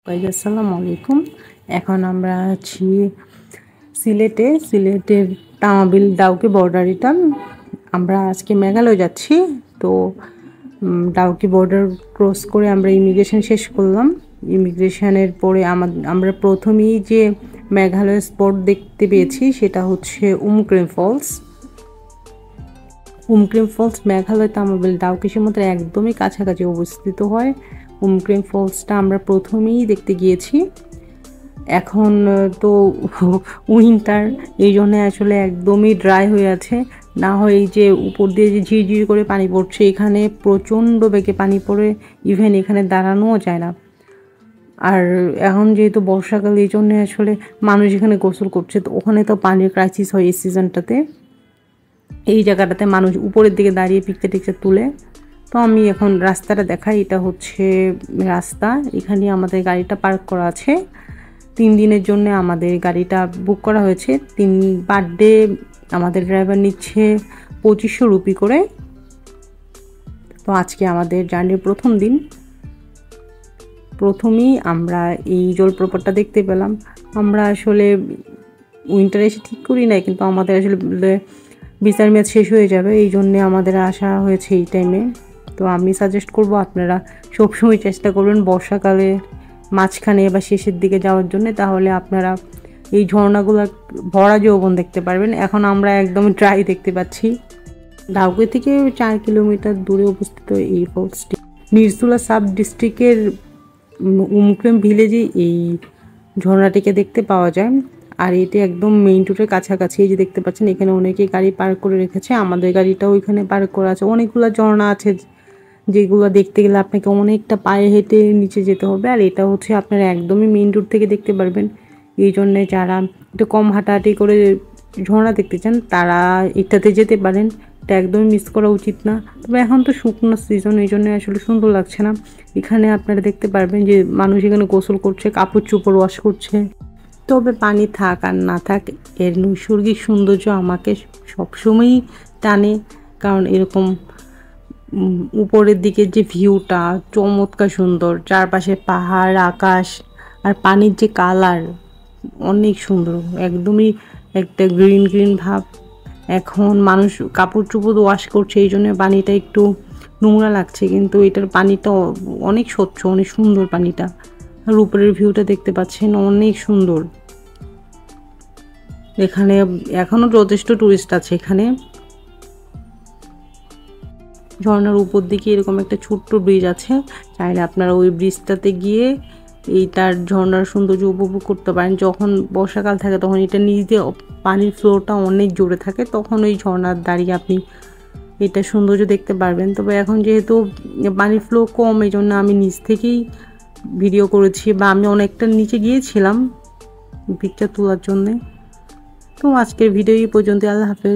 আসসালামু আলাইকুম। এখন আমরা আছি সিলেটের তামাবিল ডাউকি বর্ডারিটা। আমরা আজকে মেঘালয় যাচ্ছি। তো ডাউকি বর্ডার ক্রস করে আমরা ইমিগ্রেশন শেষ করলাম। ইমিগ্রেশনের পরে আমরা প্রথমেই যে মেঘালয় স্পট দেখতে পেয়েছি সেটা হচ্ছে উমক্রেম ফলস। মেঘালয় তামাবিল ডাউকির মধ্যে একদমই কাছাকাছি অবস্থিত হয়। উমক্রেম ফলসটা আমরা প্রথমেই দেখতে গিয়েছি। এখন তো উইন্টার, এই জন্য আসলে একদমই ড্রাই হয়ে আছে। না হয় এই যে উপর দিয়ে যে ঝিরঝির করে পানি পড়ছে, এখানে প্রচণ্ড বেগে পানি পড়ে, ইভেন এখানে দাঁড়ানোও যায় না। আর এখন যেহেতু বর্ষাকাল, এই জন্য আসলে মানুষ এখানে গোসল করছে। তো ওখানে তো পানির ক্রাইসিস হয় এই সিজনটাতে। এই জায়গাটাতে মানুষ উপরের দিকে দাঁড়িয়ে পিকচার টিকচার তুলে। তো আমি এখন রাস্তাটা দেখাই। এটা হচ্ছে রাস্তা, এখানে আমাদের গাড়িটা পার্ক করা আছে। 3 দিনের জন্য আমাদের গাড়িটা বুক করা হয়েছে। পার ডে আমাদের ড্রাইভার নিচ্ছে 2500 রুপি করে। তো আজকে আমাদের জার্নির প্রথম দিন। প্রথমেই আমরা এই জলপ্রপাতটা দেখতে পেলাম। আমরা আসলে উইন্টারে এসে ঠিক করি নাই, কিন্তু আমাদের আসলে ভিসার মেয়াদ শেষ হয়ে যাবে, এই জন্যে আমাদের আসা হয়েছে এই টাইমে। তো আমি সাজেস্ট করব আপনারা সবসময় চেষ্টা করবেন বর্ষাকালে মাঝখানে বা শেষের দিকে যাওয়ার জন্য, তাহলে আপনারা এই ঝর্ণাগুলো ভরা যৌবন দেখতে পারবেন। এখন আমরা একদম ড্রাই দেখতে পাচ্ছি। ডাউকি থেকে 4 কিলোমিটার দূরে অবস্থিত এই ফলসটি। নিরসুলা সাব ডিস্ট্রিক্টের উমক্রেম ভিলেজে এই ঝর্ণাটিকে দেখতে পাওয়া যায়। আর এটি একদম মেইন রোডের কাছাকাছি। এই যে দেখতে পাচ্ছেন, এখানে অনেকেই গাড়ি পার্ক করে রেখেছে। আমাদের গাড়িটাও ওইখানে পার্ক করা আছে। অনেকগুলো ঝর্ণা আছে যেগুলো দেখতে গেলে আপনাকে অনেকটা পায়ে হেঁটে নিচে যেতে হবে। আর এটা হচ্ছে আপনারা একদমই মেইন রোড থেকে দেখতে পারবেন। এই জন্যে যারা একটু কম হাঁটাহাঁটি করে ঝর্ণা দেখতে চান তারা এটাতে যেতে পারেন। এটা একদমই মিস করা উচিত না। তবে এখন তো শুকনো সিজন, এই জন্য আসলে সুন্দর লাগছে না। এখানে আপনারা দেখতে পারবেন যে মানুষ এখানে গোসল করছে, কাপড় চোপড় ওয়াশ করছে। তবে পানি থাক আর না থাক, এর নৈসর্গিক সৌন্দর্য আমাকে সবসময়ই টানে। কারণ এরকম উপরের দিকের যে ভিউটা চমৎকার সুন্দর, চারপাশে পাহাড়, আকাশ আর পানির যে কালার অনেক সুন্দর, একদমই একটা গ্রিন ভাব। এখন মানুষ কাপড় চোপড় ওয়াশ করছে, এই জন্য পানিটা একটু নোংরা লাগছে, কিন্তু এটার পানিটা অনেক স্বচ্ছ, অনেক সুন্দর পানিটা। আর উপরের ভিউটা দেখতে পাচ্ছেন, অনেক সুন্দর। এখানে এখনো যথেষ্ট টুরিস্ট আছে। এখানে ঝর্ণার উপর দিকে এরকম একটা ছোট্ট ব্রিজ আছে, চাইলে আপনারা ওই ব্রিজটাতে গিয়ে এইটার ঝর্ণার সৌন্দর্য উপভোগ করতে পারেন। যখন বর্ষাকাল থাকে তখন এটা নিচ দিয়ে পানির ফ্লোটা অনেক জোরে থাকে, তখন ওই ঝর্ণার দাঁড়িয়ে আপনি এটা সৌন্দর্য দেখতে পারবেন। তবে এখন যেহেতু পানির ফ্লো কম, এই জন্য আমি নিচ থেকেই ভিডিও করেছি, বা আমি অনেকটা নিচে গিয়েছিলাম পিকচার তোলার জন্যে। তো আজকের ভিডিও এই পর্যন্ত। আল্লাহ হাফেজ।